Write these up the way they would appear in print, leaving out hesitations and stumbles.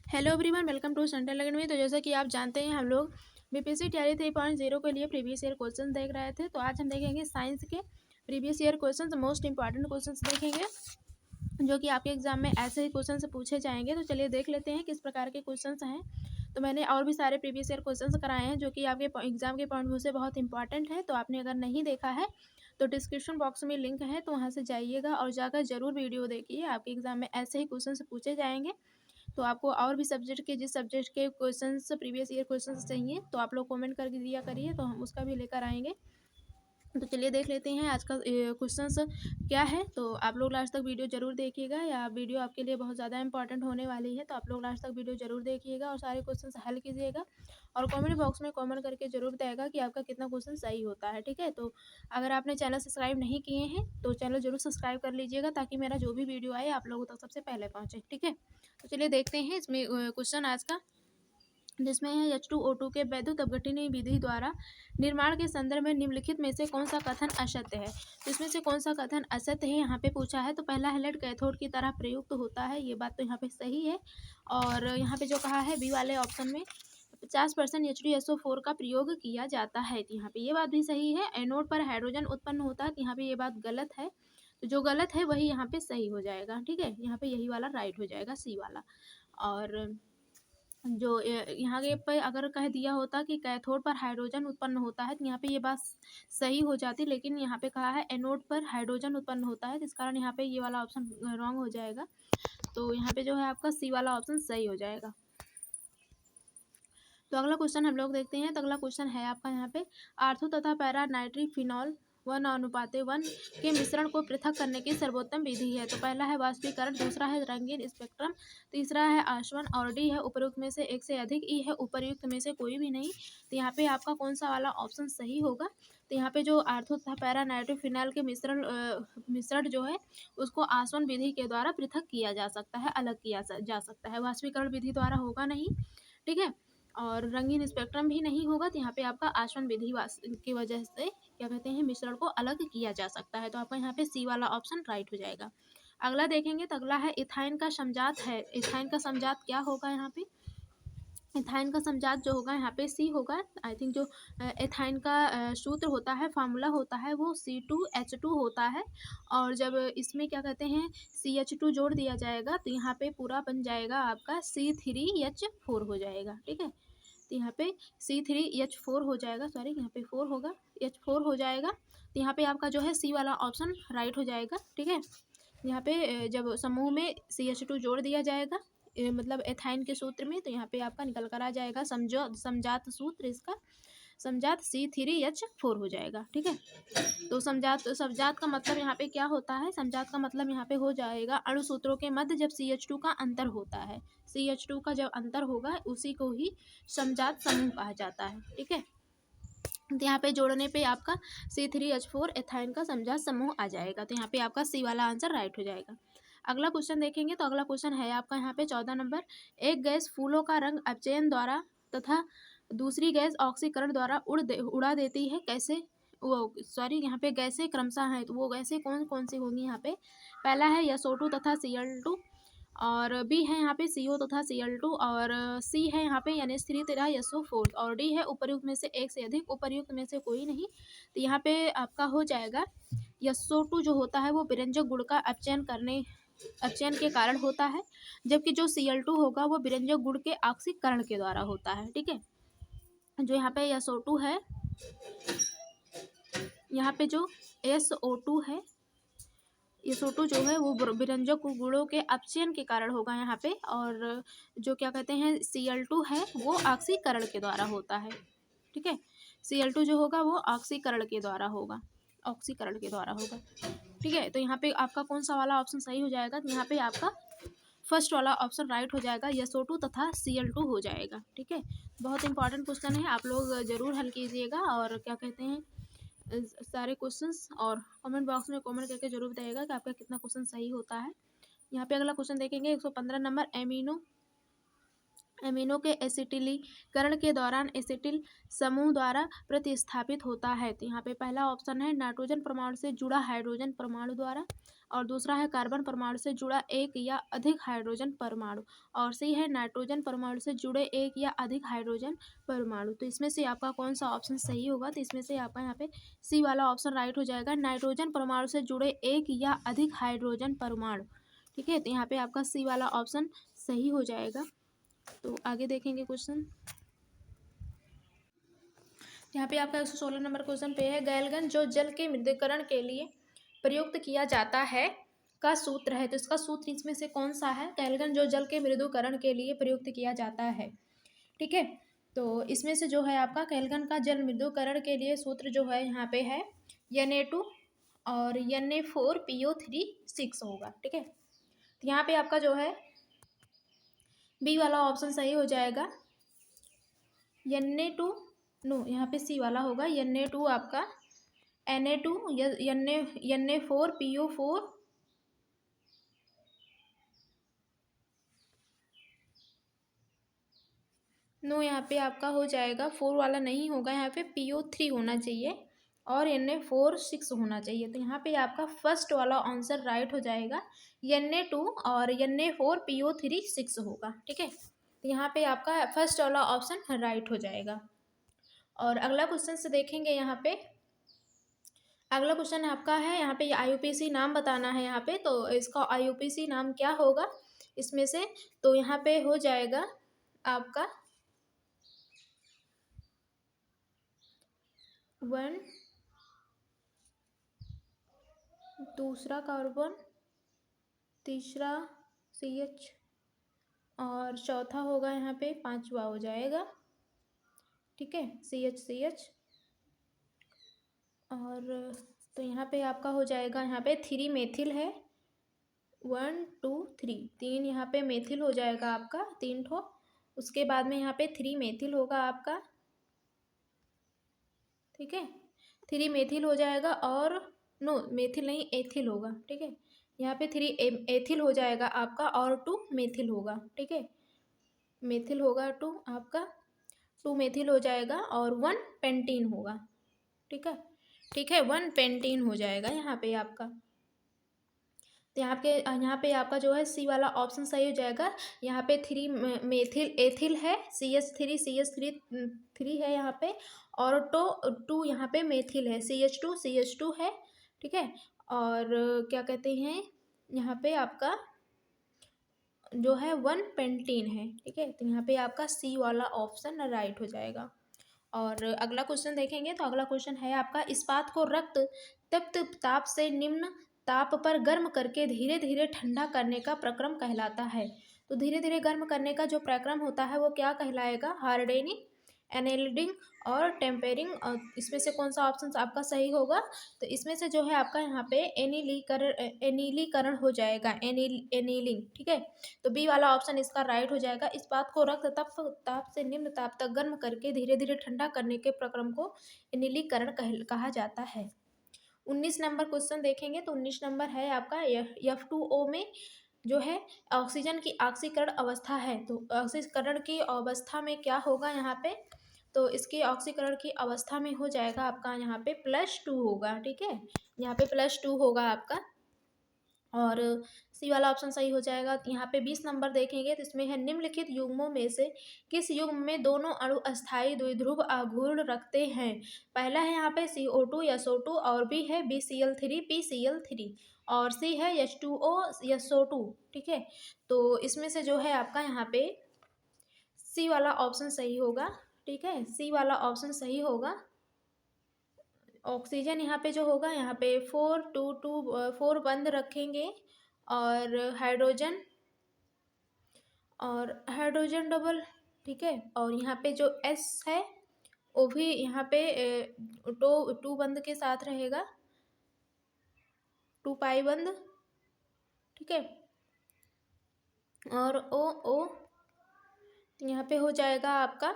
Hello everyone, welcome to Central Academy. तो जैसा कि आप जानते हैं, हम लोग बीपीएससी तैयारी 3.0 के लिए प्रीवियस ईयर क्वेश्चन देख रहे थे। तो आज हम देखेंगे साइंस के previous year question, most important question देखेंगे जो कि आपके एग्जाम में ऐसे ही क्वेश्चन से पूछे जाएंगे। तो चलिए देख लेते हैं किस प्रकार के क्वेश्चन हैं। तो मैंने और भी सारे प्रीवियस ईयर क्वेश्चन कराए हैं जो कि आपके एग्जाम के पॉइंट व्यू से बहुत इंपॉर्टेंट है। तो आपने अगर नहीं देखा है तो डिस्क्रिप्शन बॉक्स में लिंक है, तो वहाँ से जाइएगा और जाकर जरूर वीडियो देखिए। आपके एग्जाम में ऐसे ही क्वेश्चन पूछे जाएंगे। तो आपको और भी सब्जेक्ट के, जिस सब्जेक्ट के क्वेश्चंस प्रीवियस ईयर क्वेश्चंस चाहिए, तो आप लोग कमेंट करके दिया करिए, तो हम उसका भी लेकर आएंगे। तो चलिए देख लेते हैं आज का क्वेश्चंस क्या है। तो आप लोग लास्ट तक वीडियो जरूर देखिएगा, या वीडियो आपके लिए बहुत ज़्यादा इंपॉर्टेंट होने वाली है। तो आप लोग लास्ट तक वीडियो जरूर देखिएगा और सारे क्वेश्चंस हल कीजिएगा और कमेंट बॉक्स में कमेंट करके जरूर बताएगा कि आपका कितना क्वेश्चन सही होता है। ठीक है, तो अगर आपने चैनल सब्सक्राइब नहीं किए हैं तो चैनल जरूर सब्सक्राइब कर लीजिएगा, ताकि मेरा जो भी वीडियो आए आप लोगों तक सबसे पहले पहुँचे। ठीक है, तो चलिए देखते हैं इसमें क्वेश्चन आज का, जिसमें है H2O2 के वैद्युत अपघटनीय विधि द्वारा निर्माण के संदर्भ में निम्नलिखित में से कौन सा कथन असत्य है। तो इसमें से कौन सा कथन असत्य है यहाँ पे पूछा है। तो पहला है लेड कैथोड की तरह प्रयुक्त होता है, ये बात तो यहाँ पे सही है। और यहाँ पे जो कहा है बी वाले ऑप्शन में 50% H2SO4 का प्रयोग किया जाता है, तो यहाँ पे ये बात भी सही है। एनोड पर हाइड्रोजन उत्पन्न होता है, तो यहाँ पे ये बात गलत है। तो जो गलत है वही यहाँ पे सही हो जाएगा। ठीक है, यहाँ पे यही वाला राइट हो जाएगा, सी वाला। और जो यहाँ के पे अगर कह दिया होता कि कैथोड पर हाइड्रोजन उत्पन्न होता है, तो यहाँ पे ये बात सही हो जाती, लेकिन यहाँ पे कहा है एनोड पर हाइड्रोजन उत्पन्न होता है, इस कारण यहाँ पे ये वाला ऑप्शन रॉन्ग हो जाएगा। तो यहाँ पे जो है आपका सी वाला ऑप्शन सही हो जाएगा। तो अगला क्वेश्चन हम लोग देखते हैं। तो अगला क्वेश्चन है आपका यहाँ पे, आर्थो तथा पैरा नाइट्रिफिनॉल 1:1 के मिश्रण को पृथक करने की सर्वोत्तम विधि है। तो पहला है वाष्पीकरण, दूसरा है रंगीन स्पेक्ट्रम, तीसरा है आसवन और डी है उपयुक्त में से एक से अधिक, ई है उपर्युक्त में से कोई भी नहीं। तो यहाँ पे आपका कौन सा वाला ऑप्शन सही होगा। तो यहाँ पे जो आर्थो तथा पैरा नाइट्रोफिनॉल के मिश्रण जो है उसको आसवन विधि के द्वारा पृथक किया जा सकता है, अलग किया जा सकता है, वाष्पीकरण विधि द्वारा होगा नहीं। ठीक है, और रंगीन स्पेक्ट्रम भी नहीं होगा। तो यहाँ पे आपका आसवन विधि की वजह से क्या कहते हैं मिश्रण को अलग किया जा सकता है। तो आपका यहाँ पे सी वाला ऑप्शन राइट हो जाएगा। अगला देखेंगे, तो अगला है इथाइन का समजात है। इथाइन का समजात क्या होगा यहाँ पे। इथाइन का समजात जो होगा यहाँ पे सी होगा। आई थिंक जो इथाइन का सूत्र होता है, फार्मूला होता है, वो C2H2 होता है। और जब इसमें क्या कहते हैं CH2 जोड़ दिया जाएगा, तो यहाँ पे पूरा बन जाएगा आपका C3H4 हो जाएगा। ठीक है, तो यहाँ पे C3H4 हो जाएगा, सॉरी यहाँ पे 4 होगा, H4 हो जाएगा। तो यहाँ पे आपका जो है सी वाला ऑप्शन राइट हो जाएगा। ठीक है, यहाँ पे जब समूह में CH2 जोड़ दिया जाएगा, मतलब एथाइन के सूत्र में, तो यहाँ पे आपका निकल कर आ जाएगा समजात सूत्र, इसका समजात C3H4 हो जाएगा। ठीक है, तो समजात का मतलब यहाँ पे क्या होता है। समजात का मतलब यहाँ पे हो जाएगा अणु सूत्रों के मध्य जब CH2 का अंतर होता है, CH2 का जब अंतर होगा उसी को ही समजात समूह कहा जाता है। ठीक है, तो यहाँ पे जोड़ने पे आपका C3H4 एथाइन का समजात समूह आ जाएगा। तो यहाँ पे आपका सी वाला आंसर राइट हो जाएगा। अगला क्वेश्चन देखेंगे, तो अगला क्वेश्चन है आपका यहाँ पे 14 नंबर, एक गैस फूलों का रंग अपचयन द्वारा तथा दूसरी गैस ऑक्सीकरण द्वारा उड़ा देती है, कैसे। वो सॉरी यहाँ पे गैसें क्रमशः हैं, तो वो गैसें कौन कौन सी होंगी यहाँ पे। पहला है SO2 तथा Cl2, और बी है यहाँ पे CO तथा Cl2, और सी है यहाँ पे NH3 तथा SO4, और डी है उपर्युक्त में से एक से अधिक, उपर्युक्त में से कोई नहीं। तो यहाँ पे आपका हो जाएगा SO2 जो होता है वो विरंजक गुण का अपचयन के कारण होता है, जबकि जो Cl2 होगा वो विरंजक गुण के ऑक्सीकरण के द्वारा होता है। ठीक है, जो यहाँ पे SO2 है, यहाँ पे जो SO2 है, SO2 जो है वो विरंजक गुणों के अपचयन के कारण होगा यहाँ पे, और जो क्या कहते हैं Cl2 है वो ऑक्सीकरण के द्वारा होता है। ठीक है, Cl2 जो होगा वो ऑक्सीकरण के द्वारा होगा, ऑक्सीकरण के द्वारा होगा। ठीक है, तो यहाँ पे आपका कौन सा वाला ऑप्शन सही हो जाएगा। तो यहाँ पे आपका फर्स्ट वाला ऑप्शन राइट हो जाएगा, SO2 तथा Cl2 हो जाएगा। ठीक है, बहुत इंपॉर्टेंट क्वेश्चन है, आप लोग जरूर हल कीजिएगा और क्या कहते हैं सारे क्वेश्चंस, और कमेंट बॉक्स में कमेंट करके जरूर बताइएगा कि आपका कितना क्वेश्चन सही होता है। यहाँ पे अगला क्वेश्चन देखेंगे 115 नंबर, एमिनो के एसिटिलीकरण के दौरान एसिटिल समूह द्वारा प्रतिस्थापित होता है। तो यहाँ पे पहला ऑप्शन है नाइट्रोजन परमाणु से जुड़ा हाइड्रोजन परमाणु द्वारा, और दूसरा है कार्बन परमाणु से जुड़ा एक या अधिक हाइड्रोजन परमाणु, और सी है नाइट्रोजन परमाणु से जुड़े एक या अधिक हाइड्रोजन परमाणु। तो इसमें से आपका कौन सा ऑप्शन सही होगा? तो इसमें से आपका यहाँ पे सी वाला ऑप्शन राइट हो जाएगा, नाइट्रोजन परमाणु से जुड़े एक या अधिक हाइड्रोजन परमाणु। ठीक है, तो यहाँ पे आपका सी वाला ऑप्शन सही हो जाएगा। तो आगे देखेंगे क्वेश्चन। यहाँ पे आपका 116 नंबर क्वेश्चन पे है, गैल्गन जो जल के मृदुकरण के लिए प्रयुक्त किया जाता है का सूत्र है। तो इसका सूत्र इसमें से कौन सा है? गैल्गन जो जल के मृदुकरण के लिए प्रयुक्त किया जाता है। ठीक है, तो इसमें से जो है आपका गैल्गन का जल मृदुकरण के लिए सूत्र जो है यहाँ पे है Na2 और Na4PO3 6 होगा। ठीक है, तो यहाँ पे आपका जो है बी वाला ऑप्शन सही हो जाएगा। Na2 नो, यहाँ पे सी वाला होगा। Na2 आपका Na2 Na4PO4 नो, यहाँ पे आपका हो जाएगा 4 वाला नहीं होगा, यहाँ पे PO3 होना चाहिए और Na4 6 होना चाहिए। तो यहाँ पे आपका फर्स्ट वाला आंसर राइट हो जाएगा, Na2 और Na4PO3 6 होगा। ठीक है, तो यहाँ पे आपका फर्स्ट वाला ऑप्शन राइट हो जाएगा। और अगला क्वेश्चन से देखेंगे। यहाँ पे अगला क्वेश्चन आपका है, यहाँ पे IUPAC नाम बताना है। यहाँ पे तो इसका IUPAC नाम क्या होगा इसमें से? तो यहाँ पे हो जाएगा आपका 1, दूसरा कार्बन, तीसरा CH और चौथा होगा यहाँ पे 5वां हो जाएगा। ठीक है, CH और तो यहाँ पे आपका हो जाएगा, यहाँ पे 3 मेथिल है, 1 2 3, 3 यहाँ पे मेथिल हो जाएगा आपका 3 ठो। उसके बाद में यहाँ पे 3 मेथिल होगा आपका। ठीक है, 3 मेथिल हो जाएगा और नो मेथिल नहीं एथिल होगा। ठीक है, यहाँ पे 3 एथिल हो जाएगा आपका और 2 मेथिल होगा। ठीक है, मेथिल होगा 2 आपका, 2 मेथिल हो जाएगा और 1 पेंटीन होगा। ठीक है, 1 पेंटीन हो जाएगा यहाँ पे आपका। तो यहाँ पे आपका जो है सी वाला ऑप्शन सही हो जाएगा। यहाँ पे 3 मेथिल एथिल है, CH3 है यहाँ पे, और 2 यहाँ पे मेथिल है, CH2 है। ठीक है, और क्या कहते हैं यहाँ पे आपका जो है 1 पेंटीन है। ठीक है, तो यहाँ पे आपका सी वाला ऑप्शन राइट हो जाएगा। और अगला क्वेश्चन देखेंगे। तो अगला क्वेश्चन है आपका, इस्पात को रक्त तप्त ताप से निम्न ताप पर गर्म करके धीरे धीरे ठंडा करने का प्रक्रम कहलाता है। तो धीरे धीरे गर्म करने का जो प्रक्रम होता है वो क्या कहलाएगा? हार्डनिंग, एनेलिडिंग और टेम्परिंग। और इसमें से कौन सा ऑप्शन आपका सही होगा? तो इसमें से जो है आपका यहाँ पे एनीलीकरण हो जाएगा, एनीलिंग। ठीक है, तो बी वाला ऑप्शन इसका राइट हो जाएगा। इस बात को रक्त ताप से निम्न ताप तक गर्म करके धीरे धीरे ठंडा करने के प्रक्रम को एनीलीकरण कहा जाता है। 19 नंबर क्वेश्चन देखेंगे। तो 19 नंबर है आपका, F2O में जो है ऑक्सीजन की ऑक्सीकरण अवस्था है। तो ऑक्सीकरण की अवस्था में क्या होगा यहाँ पे? तो इसकी ऑक्सीकरण की अवस्था में हो जाएगा आपका यहाँ पे +2 होगा। ठीक है, यहाँ पे +2 होगा आपका, और सी वाला ऑप्शन सही हो जाएगा। तो यहाँ पे 20 नंबर देखेंगे। तो इसमें है, निम्नलिखित युग्मों में से किस युग्म में दोनों अणु अस्थायी द्विध्रुव आघूर्ण रखते हैं? पहला है यहाँ पे CO2 SO2, और बी है BCl3 PCl3, और सी है H2O SO2। ठीक है, तो इसमें से जो है आपका यहाँ पे सी वाला ऑप्शन सही होगा। ठीक है, सी वाला ऑप्शन सही होगा। ऑक्सीजन यहाँ पे जो होगा, यहाँ पे 4 बंद रखेंगे, और हाइड्रोजन डबल। ठीक है, और यहाँ पे जो S है वो भी यहाँ पे 2 बंद के साथ रहेगा, 2 पाई बंद। ठीक है, और O यहाँ पे हो जाएगा आपका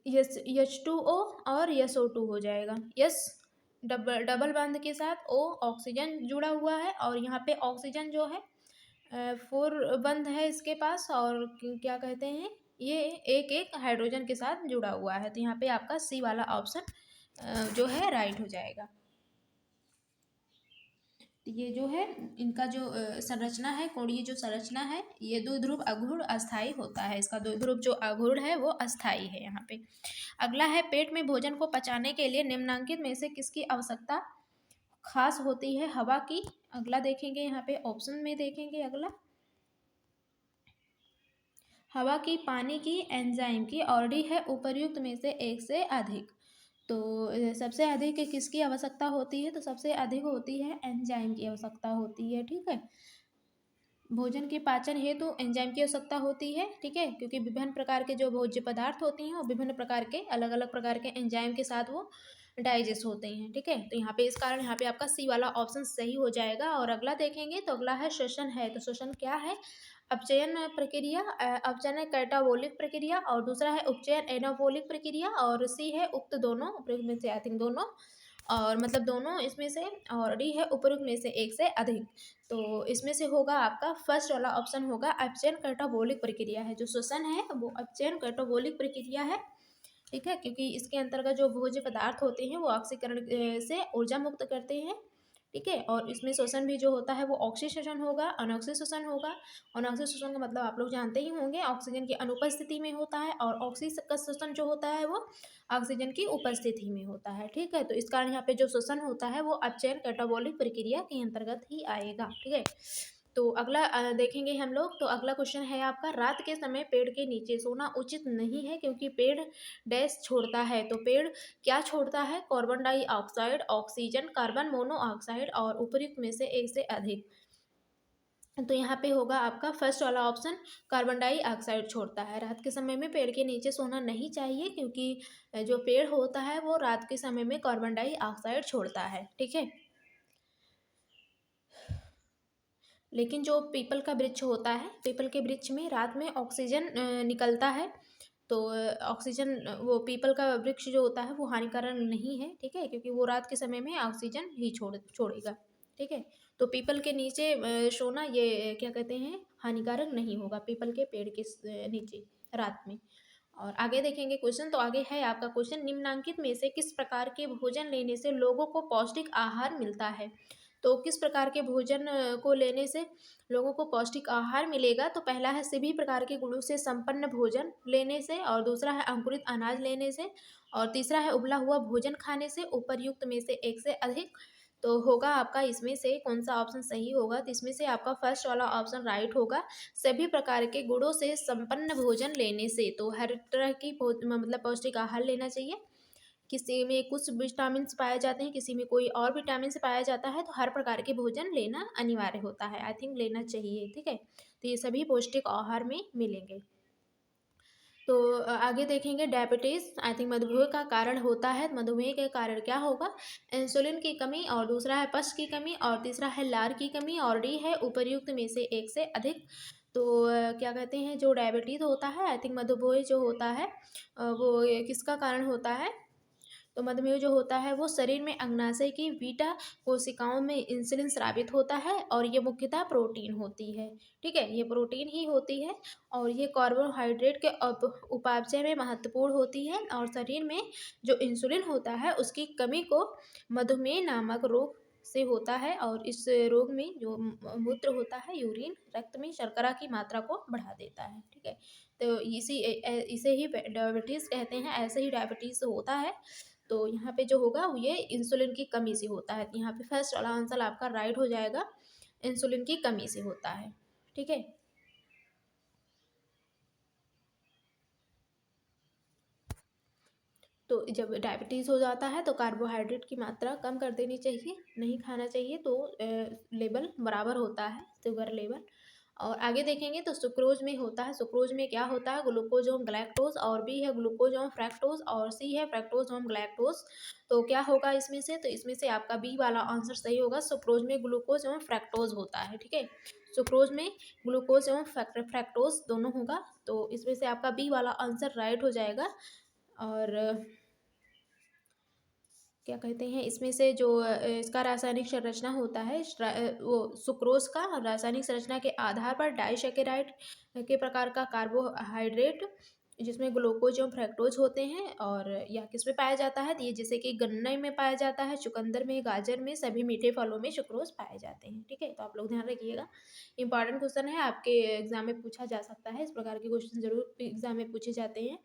H2O और SO2 हो जाएगा। S डबल बंद के साथ O ऑक्सीजन जुड़ा हुआ है, और यहाँ पे ऑक्सीजन जो है फोर बंद है इसके पास और क्या कहते हैं, ये एक एक हाइड्रोजन के साथ जुड़ा हुआ है। तो यहाँ पे आपका सी वाला ऑप्शन जो है राइट हो जाएगा। ये जो है इनका जो संरचना है, कोणीय जो संरचना है, ये द्विध्रुव अगुण अस्थाई होता है। इसका द्विध्रुव जो अगुण है वो अस्थाई है यहाँ पे। अगला है, पेट में भोजन को पचाने के लिए निम्नलिखित में से किसकी आवश्यकता खास होती है? हवा की। अगला देखेंगे यहाँ पे ऑप्शन में देखेंगे अगला, हवा की, पानी की, एंजाइम की और डी है उपर्युक्त में से एक से अधिक। तो सबसे अधिक किसकी आवश्यकता होती है? तो सबसे अधिक होती है एंजाइम की आवश्यकता होती है। ठीक है, भोजन के पाचन हेतु एंजाइम की आवश्यकता होती है। ठीक है, क्योंकि विभिन्न प्रकार के जो भोज्य पदार्थ होते हैं वो विभिन्न प्रकार के अलग अलग प्रकार के एंजाइम के साथ वो डाइजेस्ट होते हैं। ठीक है, तो यहाँ पे इस कारण यहाँ पे आपका सी वाला ऑप्शन सही हो जाएगा। और अगला देखेंगे तो अगला है श्वसन है। तो श्वसन क्या है? अपचयन प्रक्रिया, अपचयन कैटाबोलिक प्रक्रिया, और दूसरा है उपचयन एनाबोलिक प्रक्रिया, और सी है उक्त दोनों, उपयुक्त में से आई थिंक दोनों, और मतलब दोनों इसमें से, और डी है उपयुक्त में से एक से अधिक। तो इसमें से होगा आपका फर्स्ट वाला ऑप्शन होगा अपचयन कैटाबोलिक प्रक्रिया है। जो श्वसन है वो अपचयन कैटाबोलिक प्रक्रिया है। ठीक है, क्योंकि इसके अंतर्गत जो भोज्य पदार्थ होते हैं वो ऑक्सीकरण से ऊर्जा मुक्त करते हैं। ठीक है, और इसमें श्वसन भी जो होता है वो ऑक्सीशोषण होगा, अनॉक्सीशोषण होगा। अनॉक्सीशोषण का मतलब आप लोग जानते ही होंगे, ऑक्सीजन की अनुपस्थिति में होता है, और ऑक्सीशोषण जो होता है वो ऑक्सीजन की उपस्थिति में होता है। ठीक है, तो इस कारण यहाँ पे जो श्वसन होता है वो अपचयन कैटाबोलिक प्रक्रिया के अंतर्गत ही आएगा। ठीक है, तो अगला देखेंगे हम लोग। तो अगला क्वेश्चन है आपका, रात के समय पेड़ के नीचे सोना उचित नहीं है क्योंकि पेड़ डैश छोड़ता है। तो पेड़ क्या छोड़ता है? Carbon dioxide, oxygen, carbon monoxide और उपयुक्त में से एक से अधिक। तो यहाँ पे होगा आपका फर्स्ट वाला ऑप्शन, कार्बन डाइऑक्साइड छोड़ता है। रात के समय में पेड़ के नीचे सोना नहीं चाहिए क्योंकि जो पेड़ होता है वो रात के समय में कार्बन डाइऑक्साइड छोड़ता है। ठीक है, लेकिन जो पीपल का वृक्ष होता है, पीपल के वृक्ष में रात में ऑक्सीजन निकलता है। तो ऑक्सीजन, वो पीपल का वृक्ष जो होता है वो हानिकारक नहीं है। ठीक है, क्योंकि वो रात के समय में ऑक्सीजन ही छोड़ेगा। ठीक है, तो पीपल के नीचे सोना ये क्या कहते हैं, हानिकारक नहीं होगा पीपल के पेड़ के नीचे रात में। और आगे देखेंगे क्वेश्चन। तो आगे है आपका क्वेश्चन, निम्नलिखित में से किस प्रकार के भोजन लेने से लोगों को पौष्टिक आहार मिलता है? तो किस प्रकार के भोजन को लेने से लोगों को पौष्टिक आहार मिलेगा? तो पहला है सभी प्रकार के गुणों से संपन्न भोजन लेने से, और दूसरा है अंकुरित अनाज लेने से, और तीसरा है उबला हुआ भोजन खाने से, उपर्युक्त में से एक से अधिक। तो होगा आपका इसमें से कौन सा ऑप्शन सही होगा? तो इसमें से आपका फर्स्ट वाला ऑप्शन राइट होगा, सभी प्रकार के गुणों से संपन्न भोजन लेने से। तो हर तरह की मतलब पौष्टिक आहार लेना चाहिए। किसी में कुछ विटामिन पाए जाते हैं, किसी में कोई और विटामिन पाया जाता है, तो हर प्रकार के भोजन लेना अनिवार्य होता है, आई थिंक लेना चाहिए। ठीक है, तो ये सभी पौष्टिक आहार में मिलेंगे। तो आगे देखेंगे डायबिटीज़, आई थिंक मधुमेह का कारण होता है। मधुमेह के कारण क्या होगा? इंसुलिन की कमी, और दूसरा है पच की कमी, और तीसरा है लार की कमी, और डी है उपर्युक्त में से एक से अधिक। तो क्या कहते हैं, जो डायबिटीज़ होता है, आई थिंक मधुमेह जो होता है वो किसका कारण होता है? तो मधुमेह जो होता है वो शरीर में अग्नाशय की बीटा कोशिकाओं में इंसुलिन स्रावित होता है, और ये मुख्यतः प्रोटीन होती है। ठीक है, ये प्रोटीन ही होती है, और ये कार्बोहाइड्रेट के उपापचय में महत्वपूर्ण होती है, और शरीर में जो इंसुलिन होता है उसकी कमी को मधुमेह नामक रोग से होता है, और इस रोग में जो मूत्र होता है, यूरिन, रक्त में शर्करा की मात्रा को बढ़ा देता है। ठीक है, तो इसे ही डायबिटीज़ कहते हैं, ऐसे ही डायबिटीज़ होता है। तो यहाँ पे जो होगा ये इंसुलिन की कमी से होता है। यहाँ पे फर्स्ट वाला आंसर आपका राइट हो जाएगा, इंसुलिन की कमी से होता है। ठीक है, तो जब डायबिटीज़ हो जाता है तो कार्बोहाइड्रेट की मात्रा कम कर देनी चाहिए, नहीं खाना चाहिए, तो लेवल बराबर होता है, शुगर लेवल। और आगे देखेंगे तो सुक्रोज में होता है, सुक्रोज में क्या होता है? ग्लूकोज ओम ग्लैक्टोज, और बी है ग्लूकोज ओम फ्रैक्टोज, और सी है फ्रैक्टोज ओम ग्लैक्टोज। तो क्या होगा इसमें से? तो इसमें से आपका बी वाला आंसर सही होगा, सुक्रोज में ग्लूकोज एवं फ्रैक्टोज होता है। ठीक है, सुक्रोज में ग्लूकोज एवं फ्रैक्टोज दोनों होगा, तो इसमें से आपका बी वाला आंसर राइट हो जाएगा। और क्या कहते हैं, इसमें से जो इसका रासायनिक संरचना होता है, वो सुक्रोज का रासायनिक संरचना के आधार पर डाइसैकेराइड के प्रकार का कार्बोहाइड्रेट, जिसमें ग्लूकोज और फ्रक्टोज होते हैं, और यह किस में पाया जाता है, तो ये जैसे कि गन्ने में पाया जाता है, चुकंदर में, गाजर में, सभी मीठे फलों में सुक्रोज पाए जाते हैं। ठीक है, तो आप लोग ध्यान रखिएगा, इंपॉर्टेंट क्वेश्चन है, आपके एग्जाम में पूछा जा सकता है, इस प्रकार के क्वेश्चन जरूर एग्जाम में पूछे जाते हैं।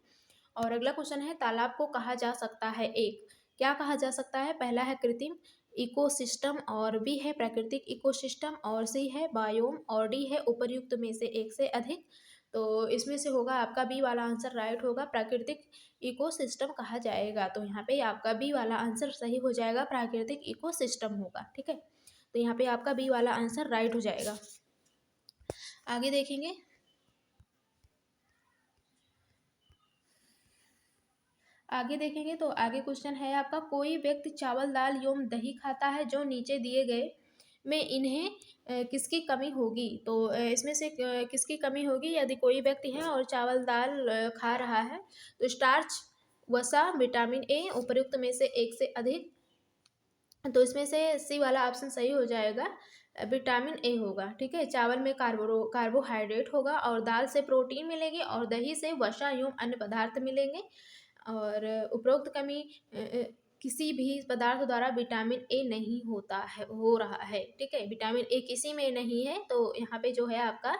और अगला क्वेश्चन है, तालाब को कहा जा सकता है एक, क्या कहा जा सकता है, पहला है कृत्रिम इकोसिस्टम, और बी है प्राकृतिक इकोसिस्टम, और सी है बायोम, और डी है उपर्युक्त में से एक से अधिक। तो इसमें से होगा आपका बी वाला आंसर राइट होगा, प्राकृतिक इकोसिस्टम कहा जाएगा। तो यहाँ पे आपका बी वाला आंसर सही हो जाएगा, प्राकृतिक इकोसिस्टम होगा। ठीक है, तो यहाँ पे आपका बी वाला आंसर राइट हो जाएगा। आगे देखेंगे, तो आगे क्वेश्चन है आपका, कोई व्यक्ति चावल दाल एवं दही खाता है, जो नीचे दिए गए में इन्हें किसकी कमी होगी। तो इसमें से किसकी कमी होगी, यदि कोई व्यक्ति है और चावल दाल खा रहा है, तो स्टार्च, वसा, विटामिन ए, उपयुक्त में से एक से अधिक। तो इसमें से सी वाला ऑप्शन सही हो जाएगा, विटामिन ए होगा। ठीक है, चावल में कार्बोहाइड्रेट होगा, और दाल से प्रोटीन मिलेगी, और दही से वसा एवं अन्य पदार्थ मिलेंगे। और उपरोक्त कमी किसी भी पदार्थ द्वारा विटामिन ए नहीं होता है, हो रहा है। ठीक है, विटामिन ए किसी में नहीं है, तो यहाँ पे जो है आपका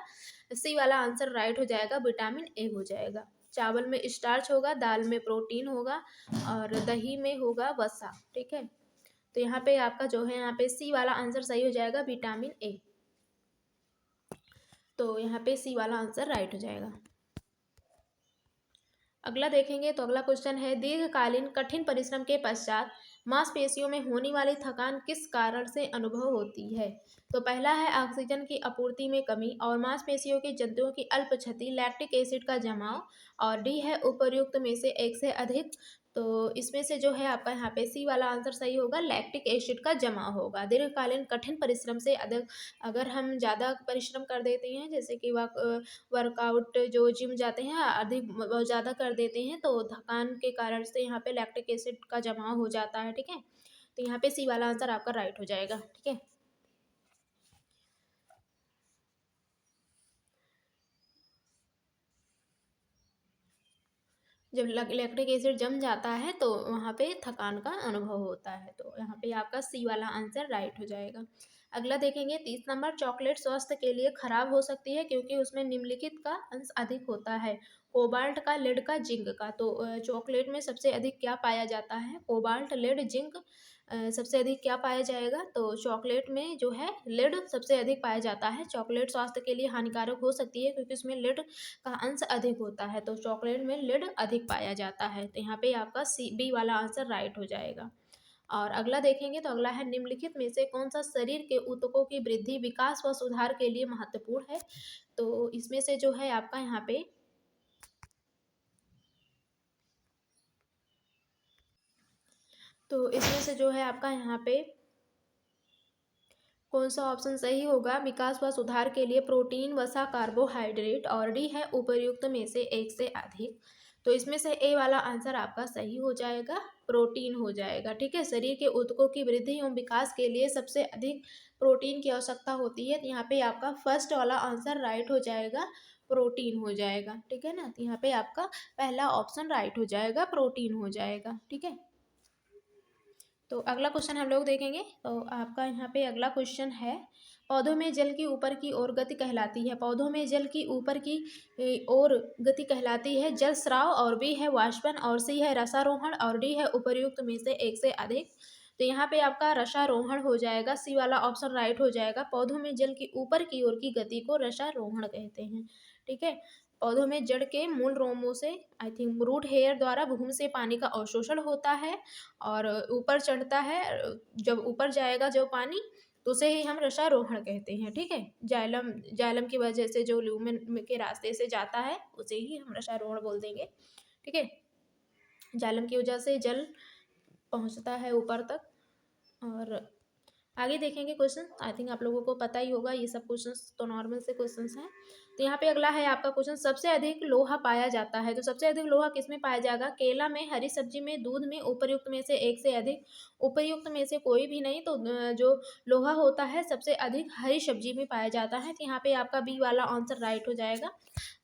सी वाला आंसर राइट हो जाएगा, विटामिन ए हो जाएगा। चावल में स्टार्च होगा, दाल में प्रोटीन होगा, और दही में होगा वसा। ठीक है, तो यहाँ पे आपका जो है, यहाँ पे सी वाला आंसर सही हो जाएगा, विटामिन ए। तो यहाँ पे सी वाला आंसर राइट हो जाएगा। अगला देखेंगे, तो अगला क्वेश्चन है, दीर्घकालीन कठिन परिश्रम के पश्चात मांसपेशियों में होने वाली थकान किस कारण से अनुभव होती है। तो पहला है ऑक्सीजन की आपूर्ति में कमी, और मांसपेशियों के जंतुओं की अल्प क्षति, लैक्टिक एसिड का जमाव, और डी है उपर्युक्त में से एक से अधिक। तो इसमें से जो है आपका यहाँ पे सी वाला आंसर सही होगा, लैक्टिक एसिड का जमाव होगा। दीर्घकालीन कठिन परिश्रम से अधिक, अगर हम ज़्यादा परिश्रम कर देते हैं, जैसे कि वर्कआउट जो जिम जाते हैं अधिक बहुत ज़्यादा कर देते हैं, तो थकान के कारण से यहाँ पे लैक्टिक एसिड का जमाव हो जाता है। ठीक है, तो यहाँ पे सी वाला आंसर आपका राइट हो जाएगा। ठीक है, जब लैक्टिक एसिड जम जाता है, तो वहाँ पे थकान का अनुभव होता है। तो यहाँ पे आपका सी वाला आंसर राइट हो जाएगा। अगला देखेंगे, 30 नंबर, चॉकलेट स्वास्थ्य के लिए खराब हो सकती है क्योंकि उसमें निम्नलिखित का अंश अधिक होता है, कोबाल्ट का, लेड का, जिंक का। तो चॉकलेट में सबसे अधिक क्या पाया जाता है, कोबाल्ट, लेड, जिंक, सबसे अधिक क्या पाया जाएगा। तो चॉकलेट में जो है लेड सबसे अधिक पाया जाता है। चॉकलेट स्वास्थ्य के लिए हानिकारक हो सकती है क्योंकि उसमें लेड का अंश अधिक होता है, तो चॉकलेट में लेड अधिक पाया जाता है। तो यहाँ पे आपका सी बी वाला आंसर राइट हो जाएगा। और अगला देखेंगे, तो अगला है, निम्नलिखित में से कौन सा शरीर के ऊतकों की वृद्धि, विकास व सुधार के लिए महत्वपूर्ण है। तो इसमें से जो है आपका यहाँ पे, तो इसमें से जो है आपका यहाँ पे कौन सा ऑप्शन सही होगा, विकास व सुधार के लिए प्रोटीन, वसा, कार्बोहाइड्रेट, और डी है उपर्युक्त में से एक से अधिक। तो इसमें से ए वाला आंसर आपका सही हो जाएगा, प्रोटीन हो जाएगा। ठीक है, शरीर के ऊतकों की वृद्धि एवं विकास के लिए सबसे अधिक प्रोटीन की आवश्यकता होती है। तो यहाँ पे आपका फर्स्ट वाला आंसर राइट हो जाएगा, प्रोटीन हो जाएगा। ठीक है ना, तो यहाँ पे आपका पहला ऑप्शन राइट हो जाएगा, प्रोटीन हो जाएगा। ठीक है, तो अगला क्वेश्चन हम लोग देखेंगे। तो आपका यहाँ पे अगला क्वेश्चन है, पौधों में जल की ऊपर की ओर गति कहलाती है। पौधों में जल की ऊपर की ओर गति कहलाती है जल स्राव, और बी है वाष्पन, और सी है रसारोहण, और डी है उपर्युक्त में से एक से अधिक। तो यहाँ पे आपका रसारोहण हो जाएगा, सी वाला ऑप्शन राइट हो जाएगा। पौधों में जल की ऊपर की ओर की गति को रसारोहण कहते हैं। ठीक है, पौधों में जड़ के मूल रोमों से, आई थिंक रूट हेयर द्वारा भूमि से पानी का अवशोषण होता है, और ऊपर चढ़ता है। जब ऊपर जाएगा जो पानी, तो उसे ही हम रसारोहण कहते हैं। ठीक है, जाइलम जाइलम की वजह से जो ल्यूमेन के रास्ते से जाता है, उसे ही हम रसारोहण बोल देंगे। ठीक है, जाइलम की वजह से जल पहुंचता है ऊपर तक। और आगे देखेंगे क्वेश्चन, आई थिंक आप लोगों को पता ही होगा, ये सब क्वेश्चंस तो नॉर्मल से क्वेश्चंस हैं। तो यहाँ पे अगला है आपका क्वेश्चन, सबसे अधिक लोहा पाया जाता है। तो सबसे अधिक लोहा किस में पाया जाएगा? केला में, हरी सब्जी में, दूध में, उपर्युक्त में से एक से अधिक। उपर्युक्त में से कोई भी नहीं, तो जो लोहा होता है सबसे अधिक हरी सब्जी में पाया जाता है। तो यहाँ पे आपका बी वाला आंसर राइट हो जाएगा।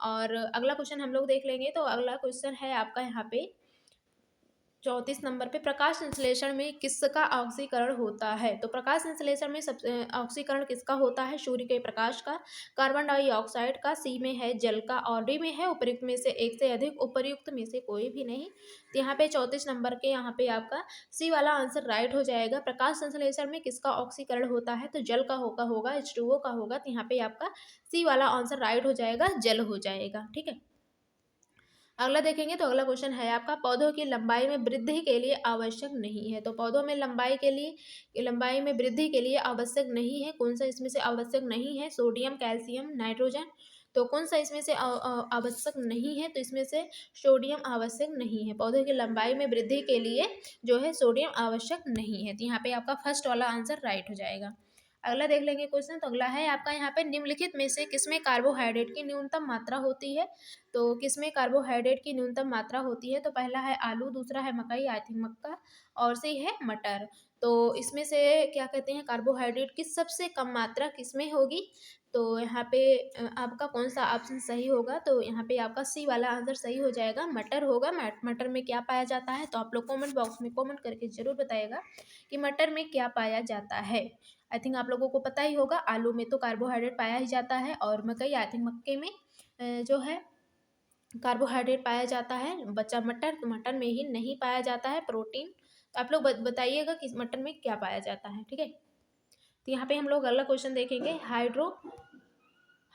और अगला क्वेश्चन हम लोग देख लेंगे। तो अगला क्वेश्चन है आपका यहाँ पे 34 नंबर पे, प्रकाश संश्लेषण में किसका ऑक्सीकरण होता है? तो प्रकाश संश्लेषण में सबसे ऑक्सीकरण किसका होता है? सूर्य के प्रकाश का, कार्बन डाइऑक्साइड का, सी में है जल का, और डी में है उपर्युक्त में से एक से अधिक, उपर्युक्त में से कोई भी नहीं। तो यहाँ पे 34 नंबर के यहाँ पे आपका सी वाला आंसर राइट हो जाएगा। प्रकाश संश्लेषण में किसका ऑक्सीकरण होता है? तो जल का होगा H2O का होगा। तो यहाँ पे आपका सी वाला आंसर राइट हो जाएगा, जल हो जाएगा। ठीक है, अगला देखेंगे। तो अगला क्वेश्चन है आपका, पौधों की लंबाई में वृद्धि के लिए आवश्यक नहीं है। तो पौधों में लंबाई में वृद्धि के लिए आवश्यक नहीं है, कौन सा इसमें से आवश्यक नहीं है? Sodium, calcium, nitrogen. तो कौन सा इसमें से आवश्यक नहीं है? तो इसमें से सोडियम आवश्यक नहीं है। पौधों की लंबाई में वृद्धि के लिए जो है सोडियम आवश्यक नहीं है। तो यहाँ पे आपका फर्स्ट वाला आंसर राइट हो जाएगा। अगला देख लेंगे क्वेश्चन। तो अगला है आपका यहाँ पे, निम्नलिखित में से किसमें कार्बोहाइड्रेट की न्यूनतम मात्रा होती है? तो किसमें कार्बोहाइड्रेट की न्यूनतम मात्रा होती है? तो पहला है आलू, दूसरा है मकई, आई थिंक मक्का, और सी है मटर। तो इसमें से क्या कहते हैं, कार्बोहाइड्रेट की सबसे कम मात्रा किसमें होगी? तो यहाँ पे आपका कौन सा ऑप्शन सही होगा? तो यहाँ पे आपका सी वाला आंसर सही हो जाएगा, मटर होगा। मटर में क्या पाया जाता है? तो आप लोग कमेंट बॉक्स में कमेंट करके जरूर बताइएगा कि मटर में क्या पाया जाता है। आई थिंक आप लोगों को पता ही होगा, आलू में तो कार्बोहाइड्रेट पाया ही जाता है, और मकई, आई थिंक मक्के में जो है कार्बोहाइड्रेट पाया जाता है। बचा मटर, तो मटर में ही नहीं पाया जाता है प्रोटीन। तो आप लोग बताइएगा कि मटर में क्या पाया जाता है। ठीक है, तो यहाँ पे हम लोग अगला क्वेश्चन देखेंगे।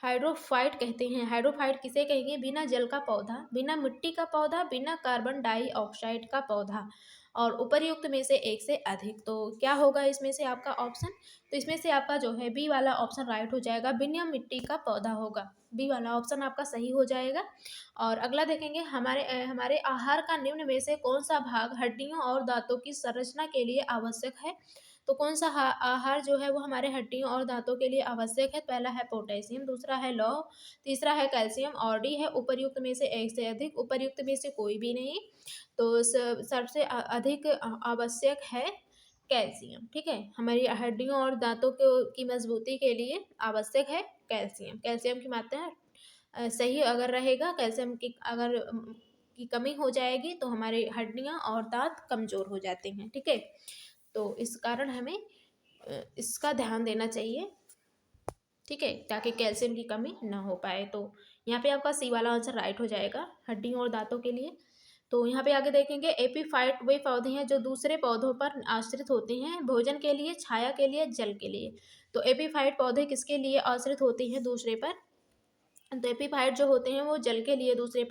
हाइड्रोफाइट कहते हैं, हाइड्रोफाइट किसे कहेंगे? बिना जल का पौधा, बिना मिट्टी का पौधा, बिना कार्बन डाइऑक्साइड का पौधा, और उपर्युक्त में से एक से अधिक। तो क्या होगा इसमें से आपका ऑप्शन? तो इसमें से आपका जो है बी वाला ऑप्शन राइट हो जाएगा, बिना मिट्टी का पौधा होगा। बी वाला ऑप्शन आपका सही हो जाएगा। और अगला देखेंगे, हमारे आहार का निम्न में से कौन सा भाग हड्डियों और दांतों की संरचना के लिए आवश्यक है? तो कौन सा आहार जो है वो हमारे हड्डियों और दांतों के लिए आवश्यक है? पहला है पोटेशियम, दूसरा है लौह, तीसरा है कैल्शियम, और डी है उपर्युक्त में से एक से अधिक, उपर्युक्त में से कोई भी नहीं। तो सबसे अधिक आवश्यक है कैल्शियम। ठीक है, हमारी हड्डियों और दांतों की मजबूती के लिए आवश्यक है कैल्शियम। कैल्शियम की मात्रा सही अगर रहेगा, कैल्शियम की अगर की कमी हो जाएगी तो हमारे हड्डियां और दांत कमजोर हो जाते हैं। ठीक है, तो इस कारण हमें इसका ध्यान देना चाहिए। ठीक है, ताकि कैल्शियम की कमी ना हो पाए। तो यहाँ पे आपका सी वाला आंसर राइट हो जाएगा, हड्डियों और दांतों के लिए। तो यहाँ पे आगे देखेंगे, एपीफाइट वे पौधे हैं जो दूसरे पौधों पर आश्रित होते हैं, भोजन के लिए, छाया के लिए, जल के लिए। तो एपीफाइट पौधे किसके लिए आश्रित होते हैं? दूसरे पर। तो एपीफाइट जो होते हैं वो जल के लिए दूसरे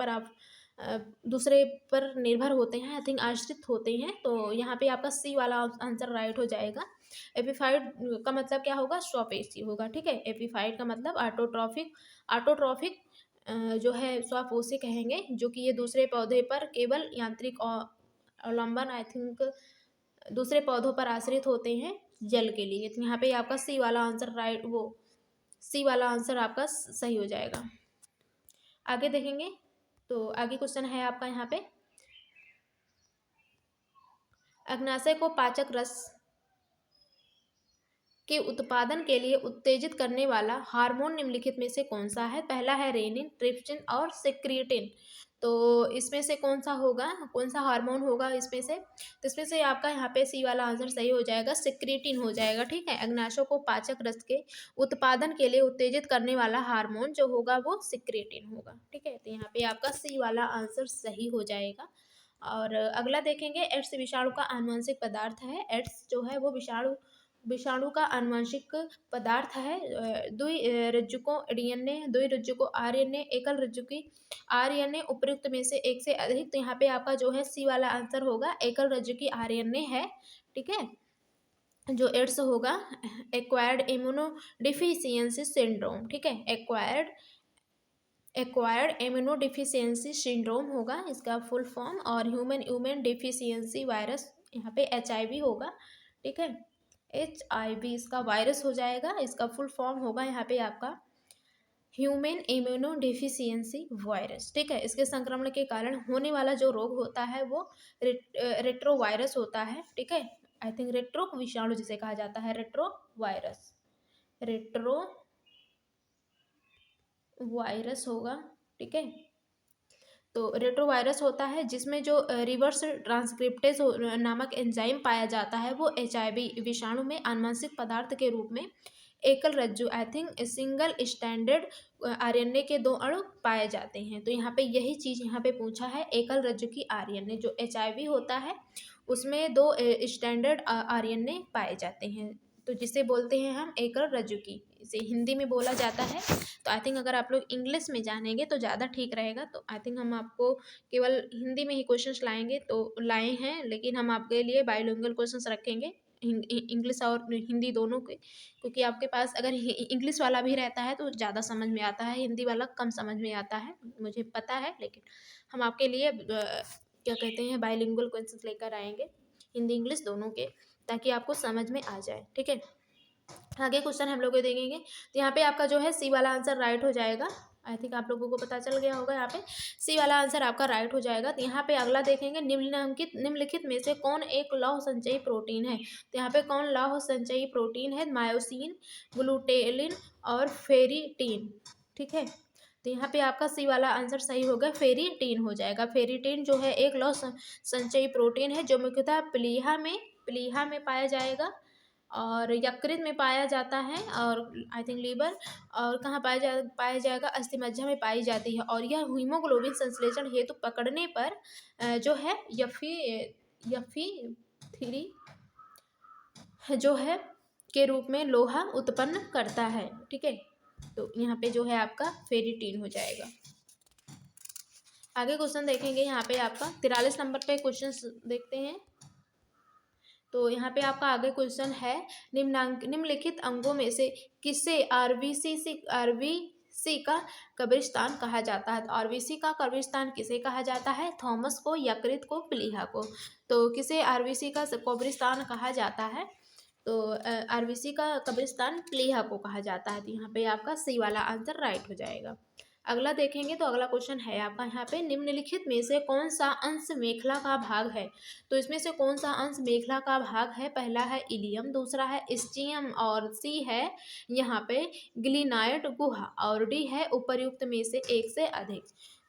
पर निर्भर होते हैं, आई थिंक आश्रित होते हैं। तो यहाँ पे आपका सी वाला आंसर राइट हो जाएगा। एपीफाइट का मतलब क्या होगा? स्वपेशी होगा। ठीक है, एपीफाइट का मतलब ऑटोट्रॉफिक जो है स्वपोषी कहेंगे, जो कि ये दूसरे पौधे पर केवल यांत्रिक अवलंबन, आई थिंक दूसरे पौधों पर आश्रित होते हैं जल के लिए। तो यहाँ पे आपका सी वाला आंसर सी वाला आंसर आपका सही हो जाएगा। आगे देखेंगे। तो आगे क्वेश्चन है आपका यहाँ पे, अग्नाशय को पाचक रस के उत्पादन के लिए उत्तेजित करने वाला हार्मोन निम्नलिखित में से कौन सा है? पहला है रेनिन, ट्रिप्सिन और सेक्रेटिन। तो इसमें से कौन सा हार्मोन होगा इसमें से? तो इसमें से आपका यहाँ पे सी वाला आंसर सही हो जाएगा, सेक्रेटिन हो जाएगा। ठीक है, अग्नाशयों को पाचक रस के उत्पादन के लिए उत्तेजित करने वाला हार्मोन जो होगा वो सेक्रेटिन होगा। ठीक है, तो यहाँ पे आपका सी वाला आंसर सही हो जाएगा। और अगला देखेंगे, एड्स विषाणु का आनुवंशिक पदार्थ है। एड्स जो है वो विषाणु का आनुवंशिक पदार्थ है। द्विरज्जुकों डीएनए, द्विरज्जुकों आरएनए, एकल रज्जुकी आरएनए, उपर्युक्त में से एक से अधिक। तो यहाँ पे आपका जो है सी वाला आंसर होगा, एकल रज्जुकी आरएनए है। ठीक है, जो एड्स होगा एक्वायर्ड इम्यूनोडिफिशियंसी सिंड्रोम। ठीक है, एक्वायर्ड इम्यूनोडिफिशियंसी सिंड्रोम होगा इसका फुल फॉर्म, और ह्यूमन डिफिशियंसी वायरस यहाँ पे HIV होगा। ठीक है, HIV इसका वायरस हो जाएगा, इसका फुल फॉर्म होगा यहाँ पे आपका ह्यूमन इम्यूनो डिफिशियंसी वायरस। ठीक है, इसके संक्रमण के कारण होने वाला जो रोग होता है वो रेट्रो वायरस होता है। ठीक है, आई थिंक रेट्रो विषाणु जिसे कहा जाता है, रेट्रो वायरस, रेट्रो वायरस होगा। ठीक है, तो रेट्रोवायरस होता है जिसमें जो रिवर्स ट्रांसक्रिप्टेज नामक एंजाइम पाया जाता है वो HIV विषाणु में आनुवंशिक पदार्थ के रूप में एकल रज्जु, I think single standard RNA के 2 अणु पाए जाते हैं। तो यहाँ पे यही चीज़ यहाँ पे पूछा है, एकल रज्जु की RNA जो HIV होता है उसमें 2 स्टैंडर्ड RNA पाए जाते हैं, तो जिसे बोलते हैं हम एकल रज्जु की, इसे हिंदी में बोला जाता है। तो आई थिंक अगर आप लोग इंग्लिश में जानेंगे तो ज़्यादा ठीक रहेगा। तो आई थिंक हम आपको केवल हिंदी में ही क्वेश्चंस लाएंगे, तो लाए हैं, लेकिन हम आपके लिए बाइलिंगुअल क्वेश्चंस रखेंगे इंग्लिश और हिंदी दोनों के, क्योंकि आपके पास अगर इंग्लिश वाला भी रहता है तो ज़्यादा समझ में आता है, हिंदी वाला कम समझ में आता है, मुझे पता है, लेकिन हम आपके लिए क्या कहते हैं बाइलिंगुअल क्वेश्चंस लेकर आएंगे, हिंदी इंग्लिश दोनों के, ताकि आपको समझ में आ जाए। ठीक है, आगे क्वेश्चन हम लोग को देखेंगे। तो यहाँ पे आपका जो है सी वाला आंसर राइट हो जाएगा। आई थिंक आप लोगों को पता चल गया होगा, यहाँ पे सी वाला आंसर आपका राइट हो जाएगा। तो यहाँ पे अगला देखेंगे, निम्नलिखित में से कौन एक लौह संचयी प्रोटीन है। तो यहाँ पे कौन लौह संचयी प्रोटीन है, मायोसिन, ग्लूटेलिन और फेरिटीन। ठीक है, तो यहाँ पे आपका सी वाला आंसर सही होगा, फेरिटीन हो जाएगा। फेरिटीन जो है एक लौह संचयी प्रोटीन है जो मुख्यतः प्लीहा में पाया जाएगा और यकृत में पाया जाता है, और आई थिंक लीवर, और कहाँ पाया जाएगा, अस्थिमज्जा में पाई जाती है। और यह हीमोग्लोबिन संश्लेषण हेतु पकड़ने पर जो है यफी थ्री जो है के रूप में लोहा उत्पन्न करता है। ठीक है, तो यहाँ पे जो है आपका फेरिटीन हो जाएगा। आगे क्वेश्चन देखेंगे, यहाँ पे आपका 43 नंबर पे क्वेश्चन देखते हैं। तो यहाँ पे आपका आगे क्वेश्चन है, निम्नलिखित अंगों में से किसे आरबीसी का कब्रिस्तान कहा जाता है। तो आरबीसी का कब्रिस्तान किसे कहा जाता है, थॉमस को, यकृत को, प्लीहा को। तो किसे आरबीसी का कब्रिस्तान कहा जाता है, तो आरबीसी का कब्रिस्तान प्लीहा को कहा जाता है। तो यहाँ पे आपका सी वाला आंसर राइट हो जाएगा। अगला देखेंगे, तो अगला क्वेश्चन है आपका यहाँ पे, निम्नलिखित में से कौन सा अंश मेखला का भाग है। तो इसमें से कौन सा अंश मेखला का भाग है, पहला है इलियम, दूसरा है स्टियम, और सी है यहाँ पे ग्लिनाइड गुहा, और डी है उपर्युक्त में से एक से अधिक।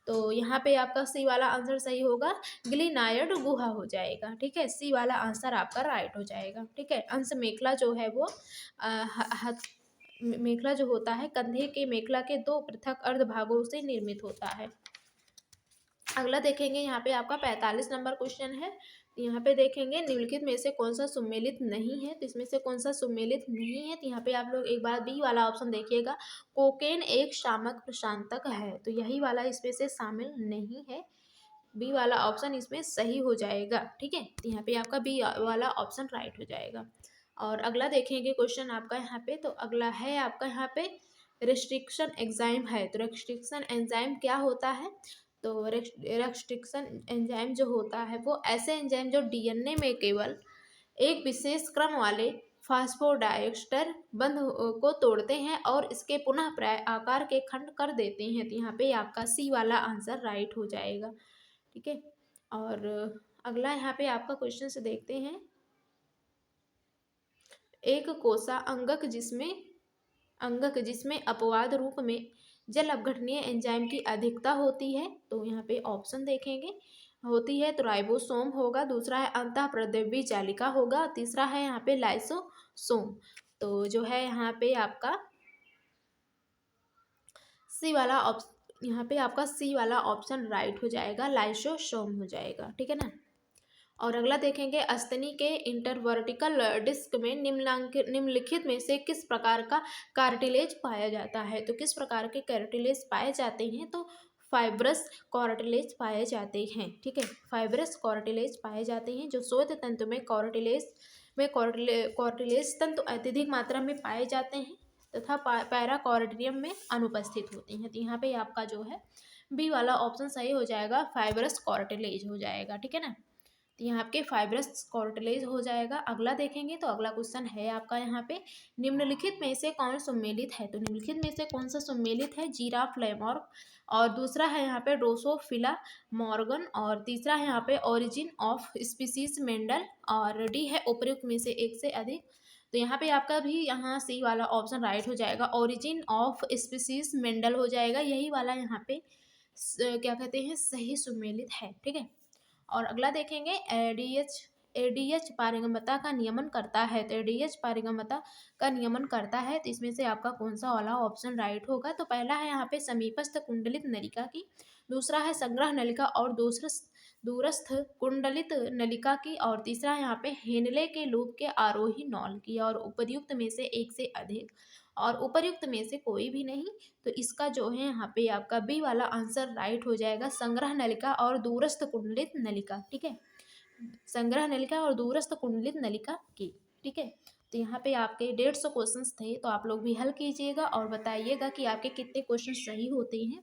तो यहाँ पे आपका सी वाला आंसर सही होगा, ग्लिनाइड गुहा हो जाएगा। ठीक है, सी वाला आंसर आपका राइट हो जाएगा। ठीक है, अंश मेखला जो है वो मेखला जो होता है कंधे के मेखला के 2 पृथक अर्ध भागों से निर्मित होता है। अगला देखेंगे, यहाँ पे आपका 45 नंबर क्वेश्चन है। यहाँ पे देखेंगे, निम्नलिखित में से कौन सा सुमेलित नहीं है। तो इसमें से कौन सा सुमेलित नहीं है, तो यहाँ पे आप लोग एक बार बी वाला ऑप्शन देखिएगा, कोकेन एक शामक प्रशांतक है, तो यही वाला इसमें से शामिल नहीं है, बी वाला ऑप्शन इसमें सही हो जाएगा। ठीक है, तो यहाँ पे आपका बी वाला ऑप्शन राइट हो जाएगा। और अगला देखेंगे क्वेश्चन आपका यहाँ पे, तो अगला है आपका यहाँ पे रेस्ट्रिक्शन एंजाइम है। तो रेस्ट्रिक्शन एंजाइम क्या होता है, तो रेस्ट्रिक्शन एंजाइम जो होता है वो ऐसे एंजाइम जो डीएनए में केवल एक विशेष क्रम वाले फास्फोडाइस्टर बंध को तोड़ते हैं और इसके पुनः प्राय आकार के खंड कर देते हैं। तो यहाँ पे आपका सी वाला आंसर राइट हो जाएगा। ठीक है, और अगला यहाँ पे आपका क्वेश्चन से देखते हैं, एक कोसा अंगक जिसमें अपवाद रूप में जल अपघटनीय एंजाइम की अधिकता होती है। तो यहाँ पे ऑप्शन देखेंगे, होती है तो राइबोसोम होगा, दूसरा है अंतःप्रद्रव्य जालिका होगा, तीसरा है यहाँ पे लाइसोसोम। तो जो है यहाँ पे आपका सी वाला ऑप्शन, यहाँ पे आपका सी वाला ऑप्शन राइट हो जाएगा, लाइसोसोम हो जाएगा। ठीक है ना। और अगला देखेंगे, अस्तनी के इंटरवर्टिकल डिस्क में निम्नलिखित में से किस प्रकार का कार्टिलेज पाया जाता है। तो किस प्रकार के कार्टिलेज पाए जाते हैं, तो फाइब्रस कार्टिलेज पाए जाते हैं। ठीक है, फाइब्रस कार्टिलेज पाए जाते हैं जो श्वेत तंतु में कार्टिलेज तंतु अत्यधिक मात्रा में पाए जाते हैं तथा पैराकॉर्डियम में अनुपस्थित होते हैं। तो यहाँ पे आपका जो है बी वाला ऑप्शन सही हो जाएगा, फाइब्रस कार्टिलेज हो जाएगा। ठीक है ना। तो यहाँ आपके फाइब्रस कार्टिलेज हो जाएगा। अगला देखेंगे तो अगला क्वेश्चन है आपका यहाँ पे, निम्नलिखित में से कौन सम्मिलित है? तो निम्नलिखित में से कौन सा सम्मिलित है? जीराफ लेमॉर्क, और दूसरा है यहाँ पे ड्रोसोफिला मॉर्गन, और तीसरा है यहाँ पे ओरिजिन ऑफ स्पीसीज मेंडल, और डी है उपर्युक्त में से एक से अधिक। तो यहाँ पे आपका भी यहाँ सी वाला ऑप्शन राइट हो जाएगा, ओरिजिन ऑफ स्पीसीज मेंडल हो जाएगा, यही वाला यहाँ पे क्या कहते हैं सही सुमेलित है। ठीक है, और अगला देखेंगे एडीएच, एडीएच पारगम्यता का नियमन करता है। तो एडीएच पारगम्यता का नियमन करता है, तो इसमें से आपका कौन सा वाला ऑप्शन राइट होगा? तो पहला है यहाँ पे समीपस्थ कुंडलित नलिका की, दूसरा है संग्रह नलिका और दूसरा दूरस्थ कुंडलित नलिका की, और तीसरा है यहाँ पे हेनले के लूप के आरोही नॉल की, और उपर्युक्त में से एक से अधिक, और उपर्युक्त में से कोई भी नहीं। तो इसका जो है यहाँ पे आपका बी वाला आंसर राइट हो जाएगा, संग्रह नलिका और दूरस्थ कुंडलित नलिका। ठीक है, संग्रह नलिका और दूरस्थ कुंडलित नलिका की। ठीक है, तो यहाँ पे आपके 150 क्वेश्चंस थे, तो आप लोग भी हल कीजिएगा और बताइएगा कि आपके कितने क्वेश्चन सही होते हैं।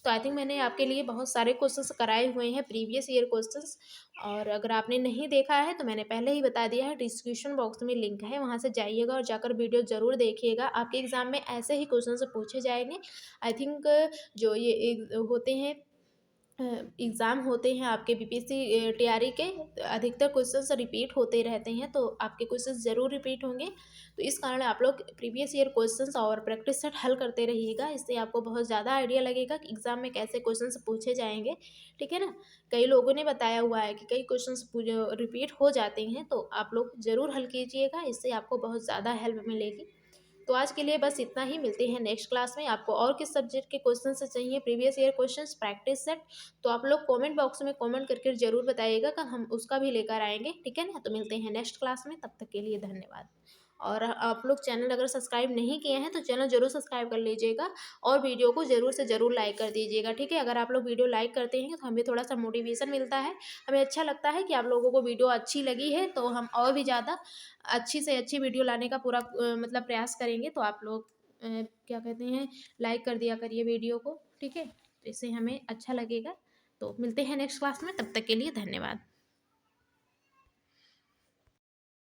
तो आई थिंक मैंने आपके लिए बहुत सारे क्वेश्चंस कराए हुए हैं, प्रीवियस ईयर क्वेश्चंस, और अगर आपने नहीं देखा है तो मैंने पहले ही बता दिया है, डिस्क्रिप्शन बॉक्स में लिंक है, वहाँ से जाइएगा और जाकर वीडियो ज़रूर देखिएगा। आपके एग्ज़ाम में ऐसे ही क्वेश्चन पूछे जाएंगे। आई थिंक जो ये होते हैं एग्ज़ाम होते हैं आपके बीपीएससी टीआरई के, अधिकतर क्वेश्चंस रिपीट होते रहते हैं, तो आपके क्वेश्चंस ज़रूर रिपीट होंगे। तो इस कारण आप लोग प्रीवियस ईयर क्वेश्चंस और प्रैक्टिस सेट हल करते रहिएगा, इससे आपको बहुत ज़्यादा आइडिया लगेगा कि एग्ज़ाम में कैसे क्वेश्चंस पूछे जाएंगे। ठीक है ना, कई लोगों ने बताया हुआ है कि कई क्वेश्चंस रिपीट हो जाते हैं, तो आप लोग ज़रूर हल कीजिएगा, इससे आपको बहुत ज़्यादा हेल्प मिलेगी। तो आज के लिए बस इतना ही, मिलते हैं नेक्स्ट क्लास में। आपको और किस सब्जेक्ट के क्वेश्चन से चाहिए previous year questions practice set, तो आप लोग कमेंट बॉक्स में कमेंट करके ज़रूर बताइएगा कि हम उसका भी लेकर आएंगे। ठीक है ना, तो मिलते हैं नेक्स्ट क्लास में, तब तक के लिए धन्यवाद। और आप लोग चैनल अगर सब्सक्राइब नहीं किए हैं तो चैनल ज़रूर सब्सक्राइब कर लीजिएगा, और वीडियो को ज़रूर से ज़रूर लाइक कर दीजिएगा। ठीक है, अगर आप लोग वीडियो लाइक करते हैं तो हमें थोड़ा सा मोटिवेशन मिलता है, हमें अच्छा लगता है कि आप लोगों को वीडियो अच्छी लगी है, तो हम और भी ज़्यादा अच्छी से अच्छी वीडियो लाने का पूरा मतलब प्रयास करेंगे। तो आप लोग क्या कहते हैं लाइक कर दिया करिए वीडियो को। ठीक है, तो इससे हमें अच्छा लगेगा। तो मिलते हैं नेक्स्ट क्लास में, तब तक के लिए धन्यवाद।